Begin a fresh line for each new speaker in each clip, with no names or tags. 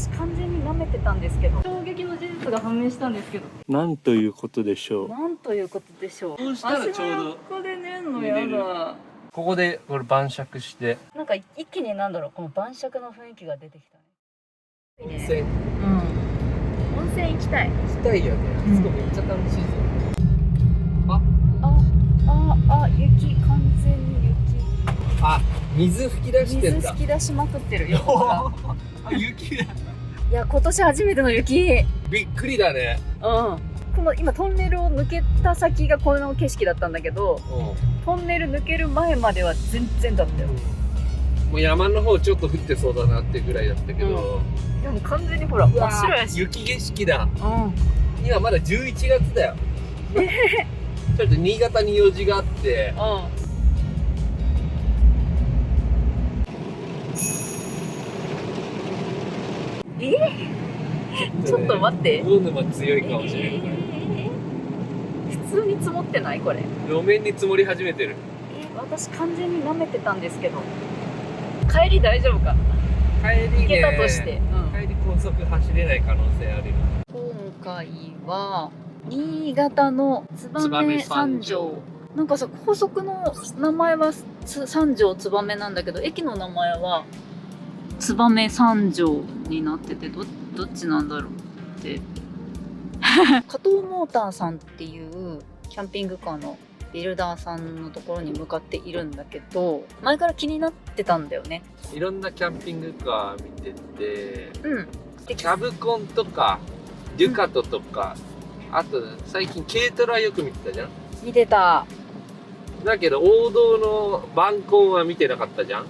私完全に舐めてたんですけど、衝撃の事実が判明したんですけど。
なんということでしょう。
なんということでしょう。
そうしたらちょうど
ここで寝るのやだ。
ここでこれ晩酌して、
なんか一気になんだろう、この晩酌の雰囲気が出てきたね。
温泉
うん。温泉行きたい。
行きたいよね。あそこめっちゃ楽しいぞ。
雪、完全に雪。
あ、水吹き出してんだ。
水吹き出しまくってるよ。
あ、雪だ。
いや、今年初めての雪。
びっくりだね。
うん。この今トンネルを抜けた先がこの景色だったんだけど、トンネル抜ける前までは全然だったよ。
もう山の方ちょっと降ってそうだなってぐらいだったけど、
でも完全にほら真っ白やし。
雪景色だ。
うん。
今まだ11月だよ。ちょっと新潟に用事があって、
ちょっと待って。
魚沼強いかもしれない。
普通に積もってないこれ。
路面に積もり始めてる。
私完全に舐めてたんですけど。帰り大丈夫か。
帰りね。
行けたとして。
帰り高速走れない可能性あるよ。
今回は新潟の燕三条。なんかさ、高速の名前は三条燕なんだけど、駅の名前は燕三条になってて、どっちなんだろうって。加藤モーターさんっていうキャンピングカーのビルダーさんのところに向かっているんだけど、前から気になってたんだよね。
いろんなキャンピングカー見てて、
で
キャブコンとかデュカトとか、あと最近軽トラよく見てたじゃん。
見てた。
だけど王道のバンコンは見てなかったじゃん。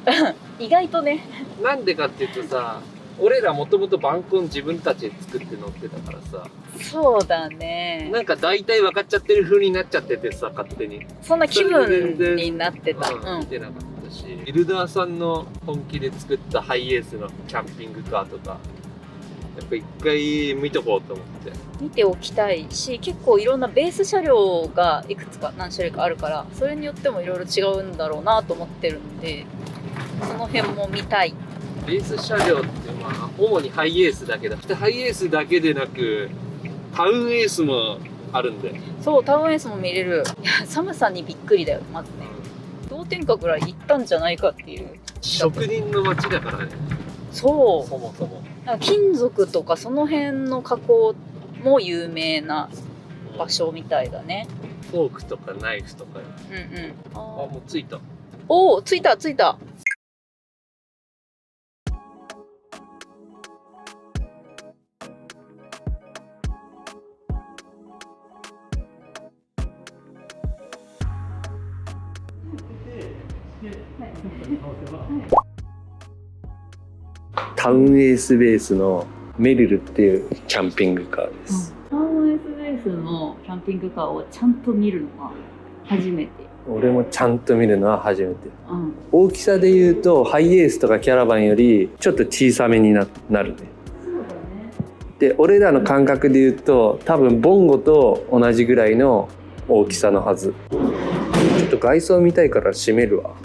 意外とね。
なんでかっていうとさ、俺らもともとバンコン自分たちで作って乗ってたからさ、
そうだね。
なんか大体分かっちゃってる風になっちゃっててさ、勝手に
そんな気分になってた。
見てなかったし、ビルダーさんの本気で作ったハイエースのキャンピングカーとか、やっぱ一回見とこうと思って
見ておきたいし、結構いろんなベース車両がいくつか何種類かあるから、それによってもいろいろ違うんだろうなと思ってるんで、その辺も見たい。
ベース車両ってまあ主にハイエースだけど、ハイエースだけでなくタウンエースもあるんで。
そう、タウンエースも見れる。いや、寒さにびっくりだよ、まずね。氷点下ぐらい行ったんじゃないかっていう。
職人の街だからね。
そう。
そもそも。
なんか金属とかその辺の加工も有名な場所みたいだね。
フォークとかナイフとか。あ、もう着いた。
おお、着いた着いた。
タウンエースベースのメリルっていうキャンピングカーです。
タウンエースベースのキャンピングカーをちゃんと見るのが初めて。
俺もちゃんと見るのは初めて。大きさで言うとハイエースとかキャラバンよりちょっと小さめになるね。
そうだね。
で、俺らの感覚で言うと多分ボンゴと同じぐらいの大きさのはず。ちょっと外装見たいから閉めるわ。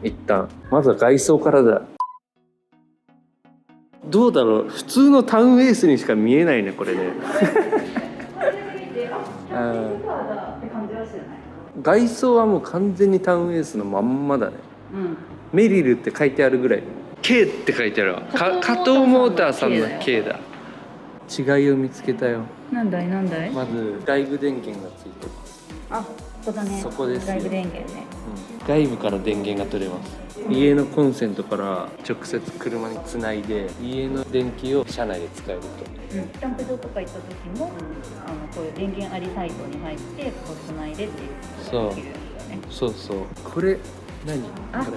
一旦まずは外装からだ。どうだろう、普通のタウンエースにしか見えないねこれね。外装はもう完全にタウンエースのまんまだね。メリルって書いてあるぐらい。K って書いてあるわ。加藤モーターさんの K だ。違いを見つけたよ。
なんだいなんだい。
まず外部電源がついてます。
あ、ここだね。
そこですよ。
外部電源ね。
外部から電源が取れます。家のコンセントから直接車につないで家の電気を車内で使えると。
キャンプ場とか行った時もこういう電源ありサイトに入ってこうつないでっていうことができるやつだね。
そうそう。これ何？
あ、こ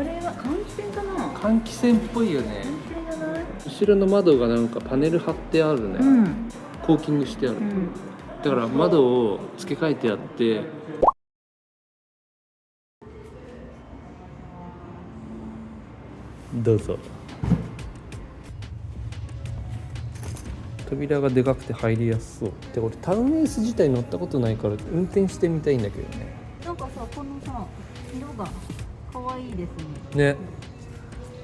れは換気扇かな。
換気扇っぽいよね。
換気扇じゃない？
後ろの窓がなんかパネル貼ってあるね。コーキングしてある。だから窓を付け替えてあって。どうぞ。扉がでかくて入りやすそう。で、俺タウンエース自体乗ったことないから運転してみたいんだけどね。
なんかさ、このさ色が可愛いですね。
ね。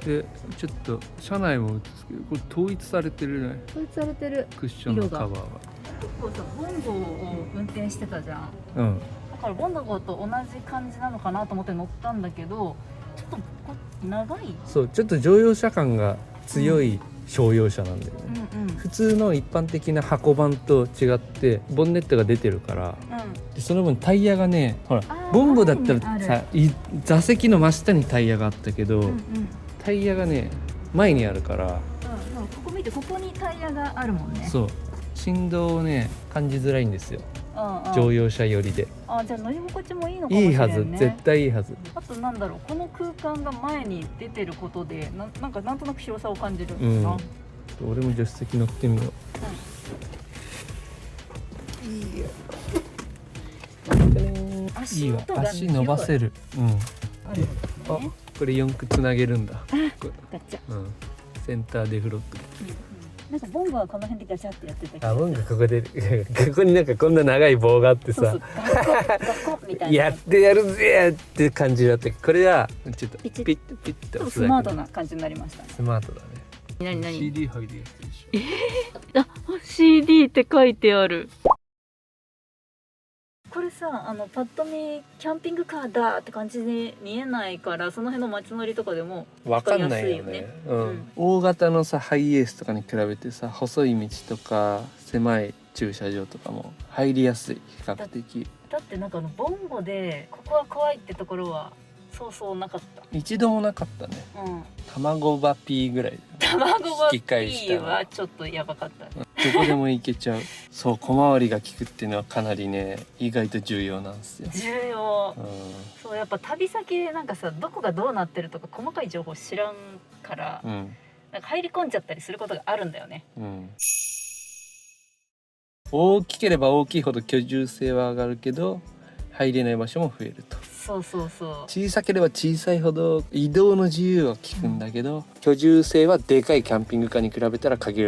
でちょっと車内も映すけど、これ統一されてるね。
統一されてる。
クッションのカバーが。
結構さ、ボンゴを運転してたじゃん。
うん。
だからボンゴと同じ感じなのかなと思って乗ったんだけど、ちょっと長い。
そう、ちょっと乗用車感が強い商用車なんだよね。
うんうん。
普通の一般的な箱版と違ってボンネットが出てるから、でその分タイヤがね、ほらボンゴだったらさ、座席の真下にタイヤがあったけど、
うんうん、
タイヤがね前にあるから、
ここ見て、ここにタイヤがあるもんね。
そう、振動をね感じづらいんですよ、
うんうん、
乗用車寄りで。
じゃあ乗り心地もいいのかもしれないね。
いいはず、絶対いいはず。
あとなんだろう、この空間が前に出てることでなんとなく広さを感じるな、
うん、俺も助手席乗ってみよう。いいわ、足伸ばせる。うん。
あるよね。
あ、これ4駆つなげるんだ。
ガチャ。
うん。センターデフロックで。
なんかボンゴはこの辺でガチャってやってたけど。
あ、ボンゴここでここになんかこんな長い棒があってさ、
そうガコみたいな。
やってやるぜって感じだった。これはちょっとピッピッ
ちょっとスマートな感じになりました。
スマートだね。
何
CD 入るやつでしょ。
あ、CD って書いてある。これさ、パッと見キャンピングカーだって感じで見えないから、その辺の街乗りとかでも
分かんないよね。うん。大型のさハイエースとかに比べてさ、細い道とか狭い駐車場とかも入りやすい、比較的。
だってなんかボンゴでここは怖いってところはそうなかった。
一度もなかったね。
うん。
卵バピーぐらい。
卵バピーはちょっとやばかったね。
どこでも行けちゃう。そう、小回りが利くっていうのはかなりね、意外と重要なんですよ。
重要。
うん、
そう、やっぱ旅先でなんかさ、どこがどうなってるとか細かい情報知らんから、
うん、
なんか入り込んじゃったりすることがあるんだよね。
うん。大きければ大きいほど居住性は上がるけど、入れない場所も増えると。
そう
小さければ小さいほど移動の自由は利くんだけど、居住性はでかいキャンピングカーに比べたら限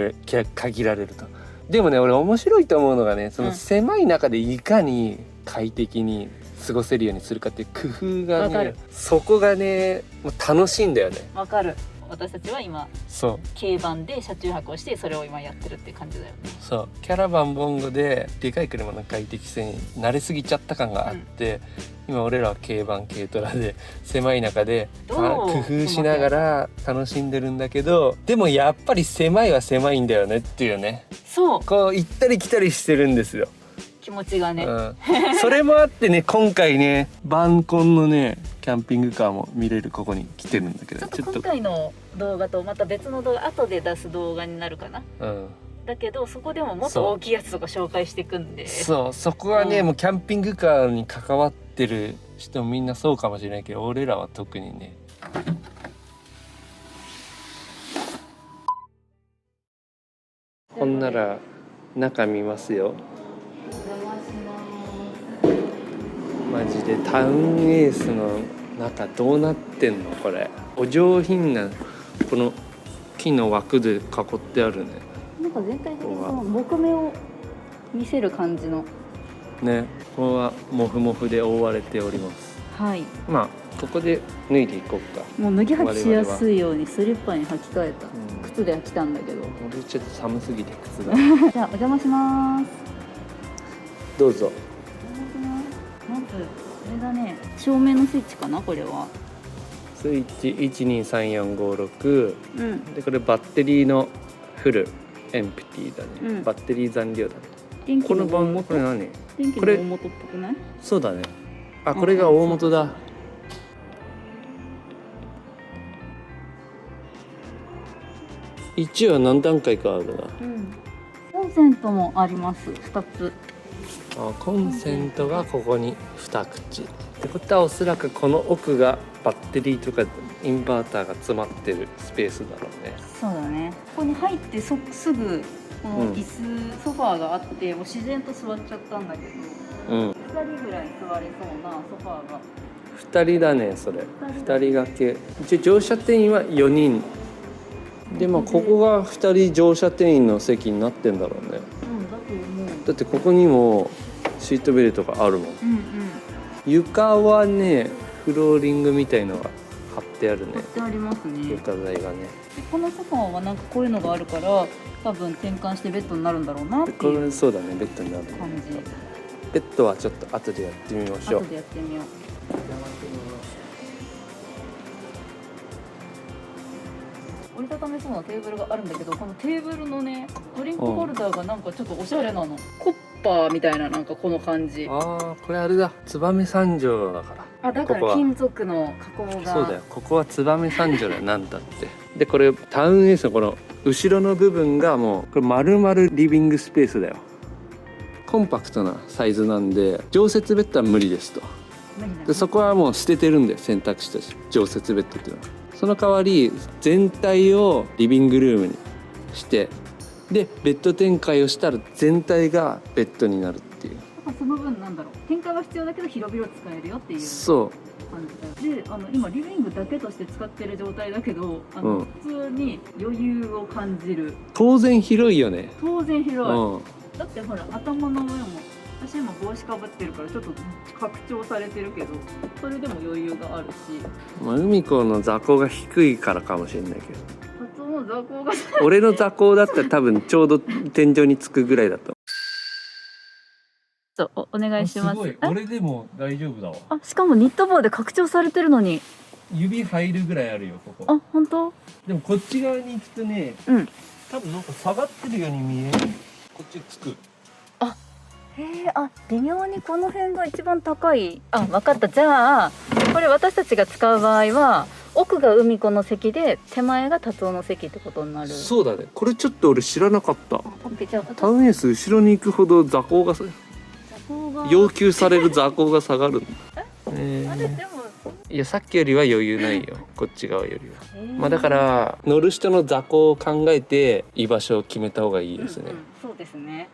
られると。でもね、俺面白いと思うのがね、その狭い中でいかに快適に過ごせるようにするかっていう工夫がね、そこがねもう楽しいんだよね。
わかる。私たちは今
そう
軽バンで車中泊をして、それを今やってるっていう感じだよね。
そう、キャラバンボンゴででかい車の快適性に慣れすぎちゃった感があって、今俺らは軽バン軽トラで狭い中で工夫しながら楽しんでるんだけど、でもやっぱり狭いは狭いんだよねっていうね。
そう、
こう行ったり来たりしてるんですよ、
気持ちがね、
それもあってね、今回ねバンコンのねキャンピングカーも見れるここに来てるんだけど、
ちょっと今回の動画とまた別の動画後で出す動画になるかな、だけどそこでももっと大きいやつとか紹介していくんで、
そこはね、もうキャンピングカーに関わってる人もみんなそうかもしれないけど、俺らは特にね。ほんなら中見ますよ。マジでタウンエースの中どうなってんのこれ。お上品なこの木の枠で囲ってあるね。
なんか全体的にその木目を見せる感じの
ね。ここはモフモフで覆われております。
はい。
まあここで脱いでいこうか。
もう脱ぎ履きしやすいようにスリッパに履き替えた、靴で履きたんだけど、
俺ちょっと寒すぎて靴が
じゃあお邪魔します。
どうぞ。
まずこれだね、照明のスイッチかな、これは。
スイッチ123456、でこれバッテリーのフルエンプティだね、バッテリー残量だね。
電気の大元、
これ何？
電気の大元っぽくない？
そうだね。あ、これが大元だ。1は何段階かあるな。
コンセントもあります、2つ。
コンセントがここに2口ってことは、おそらくこの奥がバッテリーとかインバーターが詰まってるスペースだろうね。
そうだね。ここに入ってすぐこの椅子、ソファーがあって、もう自然と座っちゃったんだけど、2人ぐらい座れそうなソファーが。
2人だね、それ。2人掛け。一応乗車定員は4人で、まあここが2人乗車定員の席になってんだろうね。
だと思う。
だってここにもシートベルトがあるもん。床はねフローリングみたいのが貼ってってあるね。
貼ってありますね。
床材がね。
でこのソファーはなんかこういうのがあるから多分転換してベッドになるんだろうなって
こ
いう
れそうだね、ベッドになるね。
感じ。
ベッドはちょっと後でやってみましょう。
後でやってみよう。折りたためそうなテーブルがあるんだけど、このテーブルのねドリンクホルダーがなんかちょっとおしゃれなの。コッパーみたいな、なんかこの感じ。
ああ、これあれだ、燕三条だから。
あ、だから金属の加工が。
そうだよ、ここは燕三条だなんだって。でこれタウンエースのこの後ろの部分がもうこれ丸々リビングスペースだよ。コンパクトなサイズなんで常設ベッドは無理ですと。
無理だね。
でそこはもう捨ててるんで、選択肢として常設ベッドっていうのは。その代わり全体をリビングルームにして、でベッド展開をしたら全体がベッドになるっていう。
その分なんだろう、展開は必要だけど広々使えるよっていう
そう
感じだよ。で今リビングだけとして使ってる状態だけど普通に余裕を感じる。
当然広いよね。
当然広い、
うん、
だってほら頭の上も、私今帽子かぶってるからちょっと拡張されてるけど、それでも余裕があるし、
まあ、海子の座高が低いからかもしれないけど、
カツオの座高が
俺の座高だったら多分ちょうど天井につくぐらいだと
そう、お願いします。
すごい、俺でも大丈夫だわ。
あ、しかもニット帽で拡張されてるのに。
指入るぐらいあるよここ。
あ、本当？
でもこっち側に行くとね、
うん。
多分なんか下がってるように見える。こっちつく。
へえ、あ、微妙にこの辺が一番高い。あ、分かった。じゃあこれ私たちが使う場合は奥が海子の席で手前が達夫の席ってことになる。
そうだね。これちょっと俺知らなかった。
オッケー、じゃあ
タウンエース後ろに行くほど座高が
座高が
要求される座高が下がるんだ。
あれでも
いやさっきよりは余裕ないよ、こっち側よりは。まあだから乗る人の座高を考えて居場所を決めた方がいいですね。
そうですね。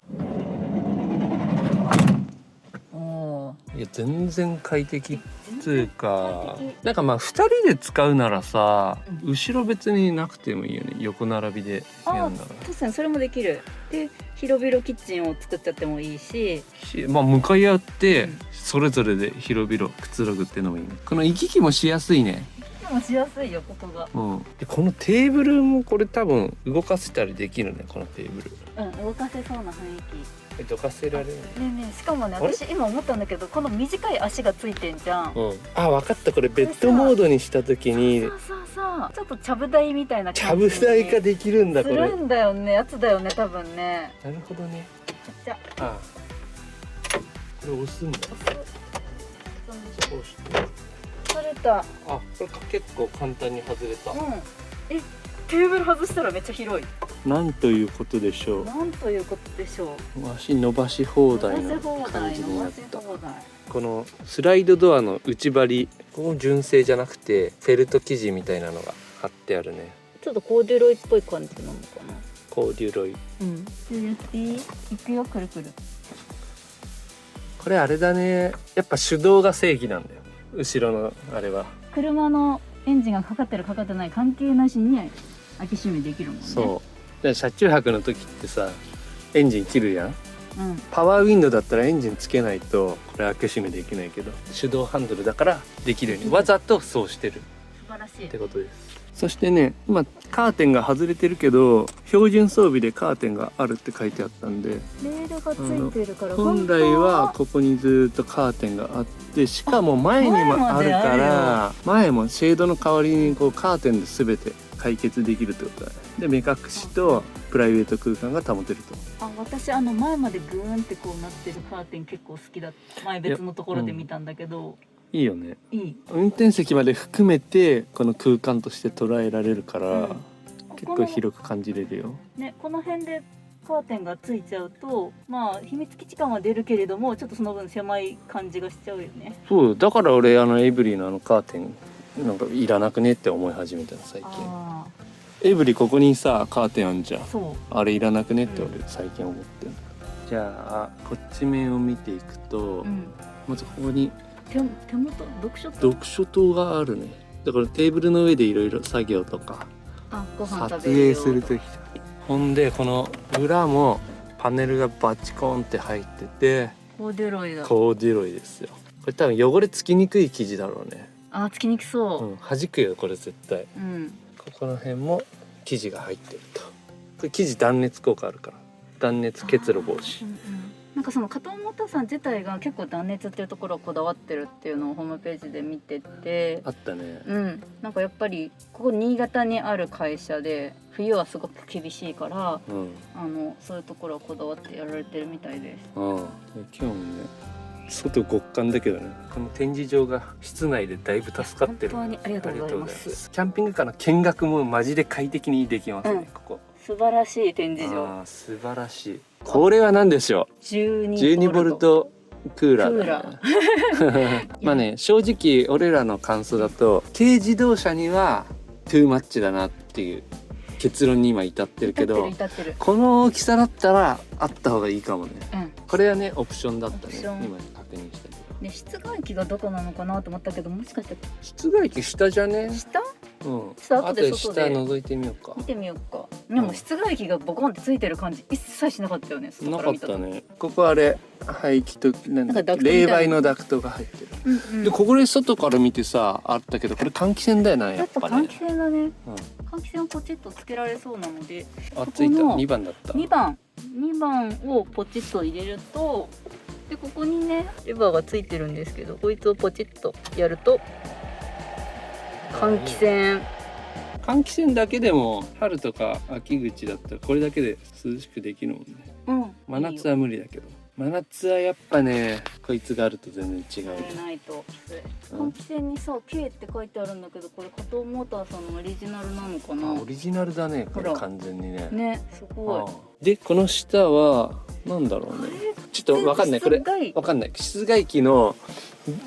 いや全然快適っていうか、なんかまあ2人で使うならさ、後ろ別になくてもいいよね、横並びでやんだから。
確かにそれもできる。で広々キッチンを作っちゃってもいいし、
まあ向かい合ってそれぞれで広々くつろぐっていうのもいいね。この行き来もしやすいね。
でもしやすいよ、ここが。
でこのテーブルもこれ多分動かせたりできるね、このテーブル。
動かせそうな雰囲気。
どかせられる。
ねえねえ、しかもね、私今思ったんだけど、この短い足がついてんじゃん。
あ、分かった。これベッドモードにした時に
そうちょっとちゃぶ台みたいな
ちゃぶ台ができるんだ。これ
するんだよね、やつだよね、多分ね。
なるほどね。
じゃ
あ、これ押すんだ。こうして
取れた。
あ、これ結構簡単に外れた。
テーブル外したらめっちゃ広い。
なんということでしょう。
なんということでしょう。
足伸ばし放題の感じになった。このスライドドアの内張り、ここ純正じゃなくてフェルト生地みたいなのが貼ってあるね。
ちょっとコーデュロイっぽい感じなのかな。
コーデュロイ。
やっていい？いくよ、くるくる。
これあれだね。やっぱ手動が正義なんだよ。後ろのあれは。
車のエンジンがかかってるかかってない関係なしに開け閉めできるもんね。
そう。で車中泊の時ってさ、エンジン切るやん。
うん、
パワーウィンドウだったらエンジンつけないとこれ開け閉めできないけど、手動ハンドルだからできるようにわざとそうしてる
素晴らしい
ってことです。そしてね、今カーテンが外れてるけど標準装備でカーテンがあるって書いてあったんで、
レールがついてるから
本来はここにずっとカーテンがあって、しかも前にもあるから前もシェードの代わりにこうカーテンで全て解決できるってことだね。で目隠しとプライベート空間が保てると。
私前までグーンってこうなってるカーテン結構好きだ。前別のところで見たんだけど、
いいよね。
いい。
運転席まで含めてこの空間として捉えられるから、結構広く感じれるよ。
ね、この辺でカーテンがついちゃうと、まあ秘密基地感は出るけれども、ちょっとその分狭い感じがしちゃうよね。
そうだから俺エブリィのカーテンなんかいらなくねって思い始めたの最近。エブリィここにさカーテンあんじゃん。あれいらなくねって俺最近思ってる。じゃあこっち面を見ていくと、まずここに
手元
読書灯があるね。だからテーブルの上でいろいろ作業とか
ご飯
撮影するとき、ほんでこの裏もパネルがバチコンって入ってて、
コーデュロイだ。
コーデュロイですよ。これ多分汚れつきにくい生地だろうね。
あーつきにくそうう、
ん、弾くよこれ絶対。
うん
ここの辺も生地が入ってると。これ生地断熱効果あるから、断熱結露防止。
うんうん、なんかその加藤モーターさん自体が結構断熱っていうところをこだわってるっていうのをホームページで見てて、
あったね。
うんなんかやっぱりここ新潟にある会社で冬はすごく厳しいから
うん。
そういうところをこだわってやられてるみたいです。
ああ、今日もね、外極寒だけどね、この展示場が室内でだいぶ助かってる。
本当にありがとうございます。
キャンピングカーの見学もマジで快適にできますね、
うん
ここ。
素晴らしい展示場。
ああ、素晴らしい。これは何でしょう。12ボルトクーラーだね。まあね、正直俺らの感想だと軽自動車にはトゥーマッチだなっていう結論に今至ってるけど、
至ってる。
この大きさだったらあった方がいいかもね。
うん
これはねオプションだったね。
オプション
今確認したけど。
ね、室外機がどこなのかなと思ったけど、もしかして
室外機下じゃね。
下
うん。
ちょっと後で外で
後で下覗いてみようか。
見てみようか。でも室外機がボコンってついてる感じ一切しなかったよね。外
な
ら見時
かったね。ここあれ排気となんだ
なんかダクトみたいな
冷媒のダクトが入ってる。
うんうん。
でここで外から見てさあったけどこれ換気扇だよなや
や
っぱね。
っぱ換気扇だね。
うん。
換気扇をポチッとつけられそうなので、
あついた
ここの
2番だった。
2番をポチッと入れると、でここにねレバーがついてるんですけど、こいつをポチッとやると換気扇。
換気扇だけでも春とか秋口だったらこれだけで涼しくできるもんね。
うん。
真夏は無理だけど真夏はやっぱねこいつがあると全然違う。
ないと。
うん
換気扇にさ K って書いてあるんだけど、これ加藤モーターさんのオリジナルなのか
あ
な
オ。リジナルだねこれ
ほら
完全にね。
ね、すごい。
あでこの下はなんだろうね。ちょっとわかんないこれわかんない。室外機の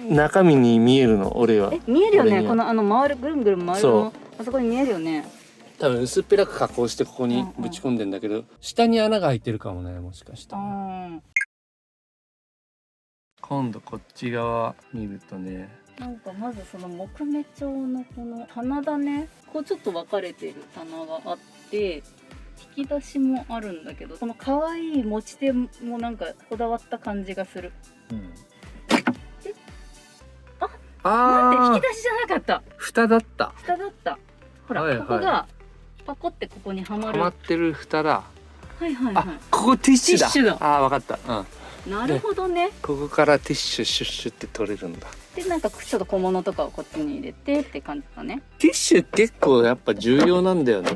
中身に見えるの俺は。
見えるよね。
俺には
この回るぐるんぐるん回る
そ
のあそこに見えるよね。
多分薄っぺらく加工してここにぶち込んでんだけど、下に穴が開いてるかもねもしかしたら。今度こっち側見るとね、
なんかまずその木目調のこの棚だね、こうちょっと分かれてる棚があって、引き出しもあるんだけど、この可愛い持ち手もなんかこだわった感じがする。待って、引き出しじゃなかった。
蓋だった。
蓋だった。ほら、
はいはい
ここがパコってここにはま
は
る。
まってる蓋だ。
はいはいは
あ、ここティッシュだ。
ティッシュだ
あー、わかった。うん。
い。なるほどね。
ここからティッシュシュッシュって取れるんだ。
でなんかちょっと小物とかをこっちに入れてって感じだね。
ティッシュ結構やっぱ重要なんだよね。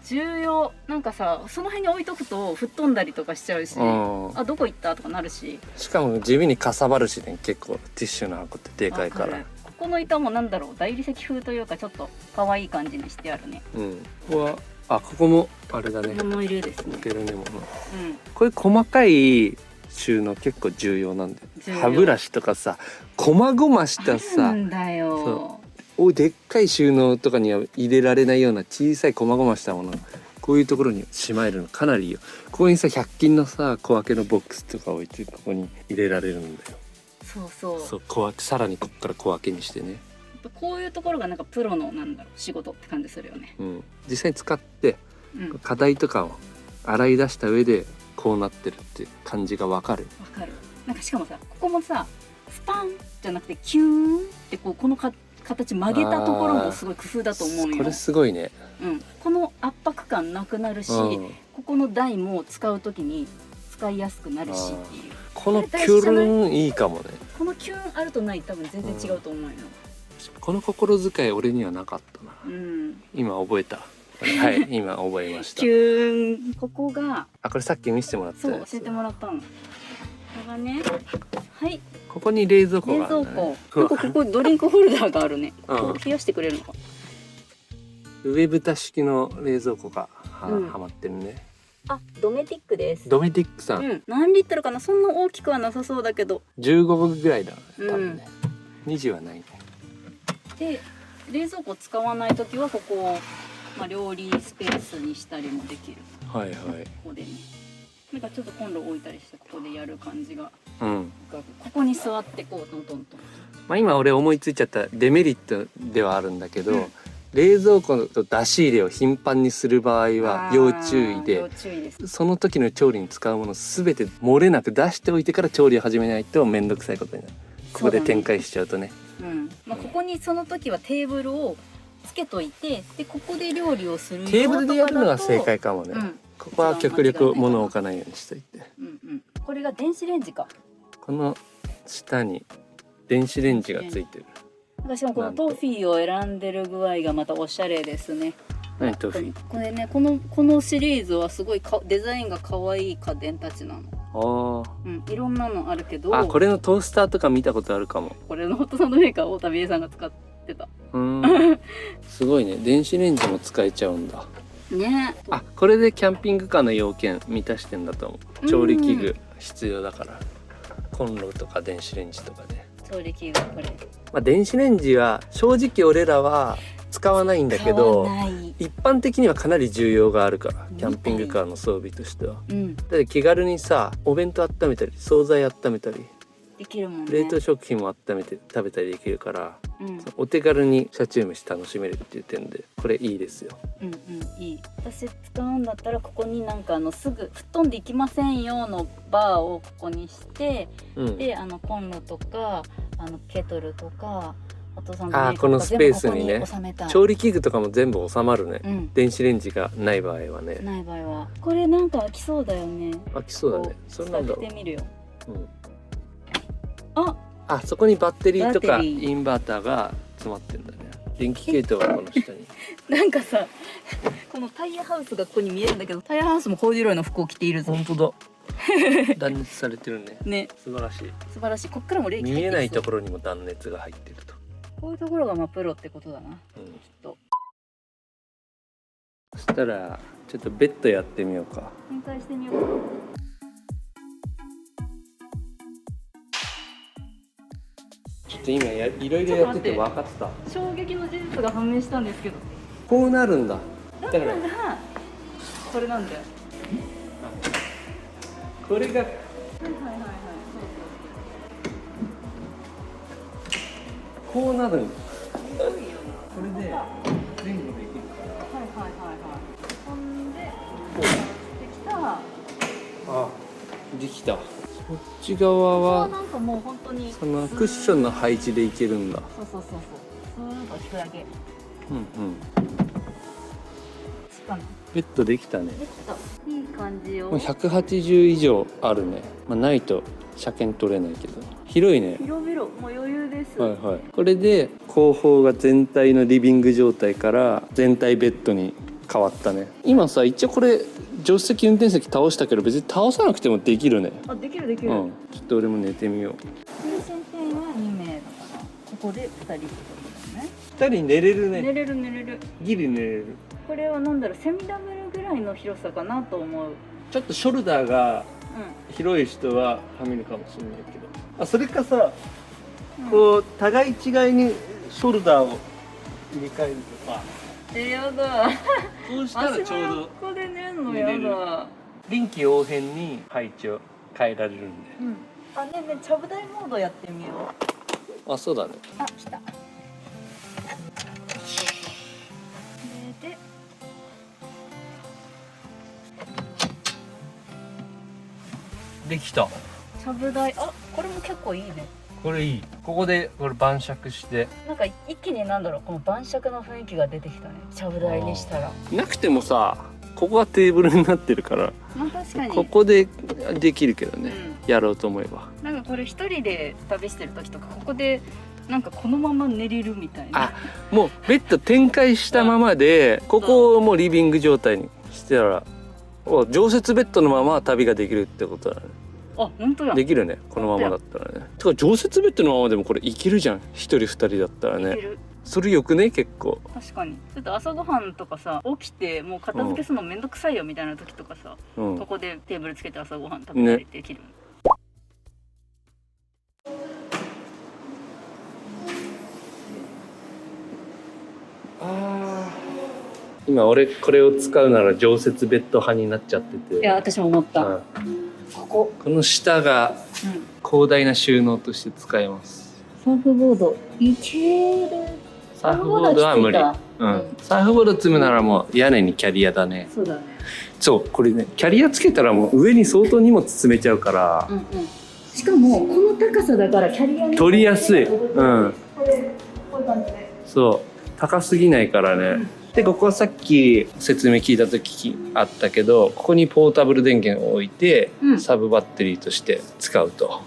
重要。なんかさ、その辺に置いとくと吹っ飛んだりとかしちゃうし、
うん。
あどこ行ったとかなるし。
しかも地味にかさばるしね、結構ティッシュの箱ってでかいから
わる。ここの板もなんだろう、大理石風というかちょっと可愛い感じにしてあるね。
うん。ここはここもあれだね。
物入れですね。
置けるねもの。
うん。
こういう細かい収納結構重要なんだよ。
重要
歯ブラシとかさ、細々した
な
さ、
んだよ。
でっかい収納とかには入れられないような小さい細々したもの、こういうところにしまえるのかなりいいよ。ここにさ100均のさ小分けのボックスとか置いてここに入れられるんだよ。
そうそう。
そう小分け、さらにここから小分けにしてね。
やっぱこういうところがなんかプロのなんだろう仕事って感じするよね。
うん。実際に使って
うん。わ
課題とかを洗い出した上でこうなってるって感じがわかる。
かる。なんかしかもさ、ここもさスパンじゃなくてキューンってこの形曲げたところもすごい工夫だと思うよ。
これすごいね。
うん。この圧迫感なくなるし、
うん
ここの台も使うときに使いやすくなるしっていう。
このキュルンいいかもね。
このキューンあるとない多分全然違うと思うよ。
この心遣い俺にはなかったな。
うん。
今覚えた。はい今覚えました
キ。ューン。ここが
これさっき見せてもらった
そう
やつ。
教えてもらったの。これがね、はい
ここに冷蔵庫
冷
がある
蔵
んだね。
庫。なんかここドリンクホルダーがあるね。
うん
こう冷やしてくれるのか。
上蓋式の冷蔵庫がは
うん
まってるね。
あ、ドメティックです。
ドメティックさん、
うん。何リットルかな。そんな大きくはなさそうだけど。
15ぐらいだ多分ね。20はないね。
で、冷蔵庫使わないときはここをまあ料理スペースにしたりもできる。
はいはい。
ここでね。なんかちょっとコンロ置いたりしてここでやる感じが。
うん。
ここに座ってこうトントントン。
まあ今俺思いついちゃったデメリットではあるんだけど、
うん
冷蔵庫と出し入れを頻繁にする場合は要注意で
要、注意です。
その時の調理に使うものすべて漏れなく出しておいてから調理を始めないと面倒くさいことになる。ここで展開しちゃうとね。
うんまあ、ここにその時はテーブルをつけといて、でここで料理をするよ
テーブルでやるのが正
とか
解かもね、
だとうん
ここは極力物を置かないようにしといて、
うんうん、これが電子レンジか。
この下に電子レンジがついてる。
私もこのトフィーを選んでる具合がまたおしゃれですね。
何トフィー？
これね、このシリーズはすごいデザインが可愛い家電たちなの。
あ
うん、いろんなのあるけど、
あ、これのトースターとか見たことあるかも。
これのホットサンドメーカーを旅江さんが使ってた。
すごいね、電子レンジも使えちゃうんだ。
ね。
あ、これでキャンピングカーの要件満たしてんだと思う。調理器具必要だから、コンロとか電子レンジとかで。
調理器具これ。
まあ電子レンジは正直俺らは使わないんだけど、一般的にはかなり需要があるから、キャンピングカーの装備としては。だって気軽にさ、お弁当温めたり惣菜温めたり
できるもんね。
冷凍食品も温めて食べたりできるから、お手軽に車中飯楽しめるっていう点でこれいいですよ。
いい。私使うんだったらここになんかすぐ吹っ飛んでいきませんよのバーをここにして、でコンロとかケトルとか
このスペースにね、調理器具とかも全部収まるね、電子レンジがない場合はね。
ない場合はこれなんか飽きそうだよね。
飽きそうだね。それなんだろう。
使ってみるよ。
そこにバッテリーとかインバーターが詰まってんだね。電気系統がこの下に
なんかさ、このタイヤハウスがここに見えるんだけど、タイヤハウスもコーデュロイの服を着ているぞ。
本当だ。断熱されてるね。ね、素晴らしい。
素晴らしい。こっからも冷気
見えないところにも断熱が入ってると。
こういうところがプロってことだな。きっと。
そしたらちょっとベッドやってみようか。
展開してみようか。
ちょっと今いろいろやってて分かった。
衝撃の事実が判明したんですけど。
こうなるんだ。
だからこれなんだよ。
これが。こうなるんだ。これで前後できるから。
ほんでできた。
できた。こっち側は
なんかもう本当に
そのクッションの配置でいけるんだ。
そう。スーッと引くだけ。
ベッドできたね。
できた。いい感じよ。
180以上あるね。ないと車検取れないけど。広いね。
広々、もう余裕です。
これで後方が全体のリビング状態から全体ベッドに変わったね。今さ、一応これ助手席運転席倒したけど別に倒さなくてもできるね。
できる。ちょ
っと俺も寝てみよう。
優先点は2名だからここで2人ってことだよね。
2人寝れるね。
寝れる。
ギリ寝れる。
これはセミダブルぐらいの広さかなと思う。
ちょっとショルダーが広い人ははめるかもしれないけど、それかさ、こう互い違いにショルダーを入れ替えるとか。
やだ。
そうしたらちょうど
ここで寝るのやだ。
臨機応変に配置を変えられるんで。
ねちゃぶ台モードやってみよう。
そうだね。
来た。で
できた。
ちゃぶ台、これも結構いいね。
これいい。ここでこれ晩酌して
なんか一気にこの晩酌の雰囲気が出てきたね。ちゃぶ台にしたら
なくてもさ、ここがテーブルになってるから、
確かに
ここでできるけどね、やろうと思えば。
なんかこれ一人で旅してる時とかここでなんかこのまま寝れるみたいな。
もうベッド展開したままでここをもうリビング状態にしてたら、常設ベッドのまま旅ができるってことだね。
本当や。
できるね、このままだったらね。てか常設ベッドのままでもこれいけるじゃん、1人2人だったらね。それよくね、結構。
確かに。ちょっと朝ごはんとかさ、起きてもう片付けするのめんどくさいよみたいな時とかさ、ここでテーブルつけて朝ごはん食べたりできる。
今俺これを使うなら常設ベッド派になっちゃってて。
いや、私も思った。こ
の下が広大な収納として使えます。
サーフボードいける。
サーフボードは無理。サーフボード積むならもう屋根にキャリアだね。
そうだね。
そう、これね、キャリアつけたらもう上に相当荷物詰めちゃうから、
しかもこの高さだからキャリアに
取りやすい。そう高すぎないからね、でここはさっき説明聞いた時あったけど、ここにポータブル電源を置いて、サブバッテリーとして使うと、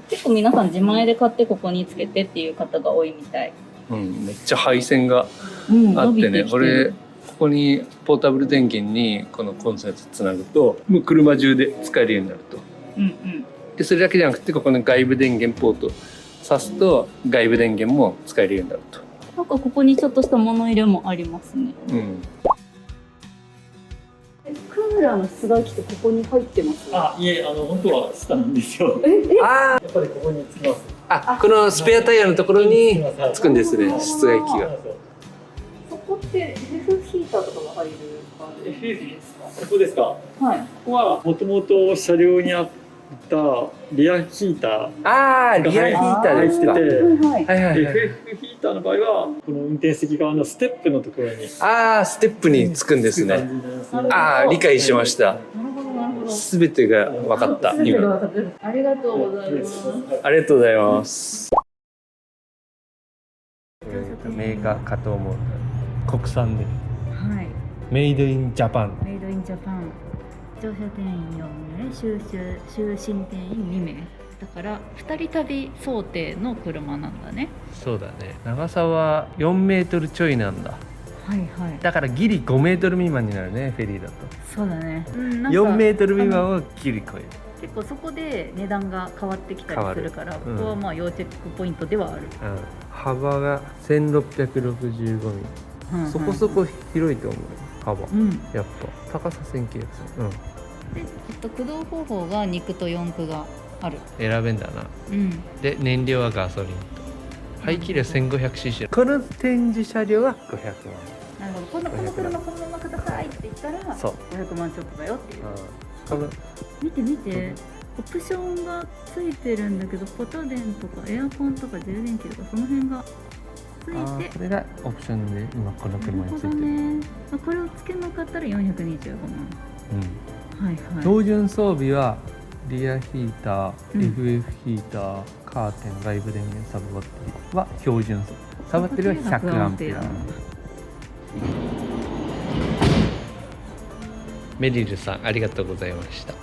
結構皆さん自前で買ってここにつけてっていう方が多いみたい。
めっちゃ配線があってね、これここにポータブル電源にこのコンセントつなぐともう車中で使えるようになると、でそれだけじゃなくてここの外部電源ポート挿すと外部電源も使えるようになると。
なんかここにちょっとした物入れもありますね。クーラーの室外機ってここに入ってます？
いえ、本当は下なんですよ。やっぱりここにつきます。
このスペアタイヤのところにつくんですね、室外機が。
そこって FF ヒーターとかが入る感じですか？
ここですか？
はい。
ここはもともと車両にあったリアヒーター。
リアヒーターですか。
FF ヒーターの場合はこの運転席側のステップのところに。
ステップにつくんですね。理解しました。すべてが分かった。今。
ありがとうございます。
ありがとうございます。メーカーかと思う。国産で。
はい。
メイドインジャパン。
メイドインジャパン。乗車定員4名、就寝定員2名。だから2人旅想定の車なんだね。
そうだね。長さは4メートルちょいなんだ。
はいはい。
だからギリ5メートル未満になるね、フェリーだと。
そうだね。
4メートル未満はギリ超える。
結構そこで値段が変わってきたりするから、ここはまあ要チェックポイントではある。
幅が1665ミリ。そこそこ広いと思う。幅。やっぱ高さ1900。
で、駆動方法が2駆と4駆がある。
選べんだな。で、燃料はガソリンと。排気量 1500cc。この展示車両は500万。
なるほど。この車このままくださいって言ったら500万ちょっとだよっていう。見て見て、オプションがついてるんだけど、ポタ電とかエアコンとか充電器とかその辺がついて、
これがオプションで今この車についてる。
これをつけなかったら425万。
標準装備はリアヒーター、FF ヒーター、カーテン、外部電源、サブバッテリーは標準装備。サブバッテリーは100アンペア。メリルさん、ありがとうございました。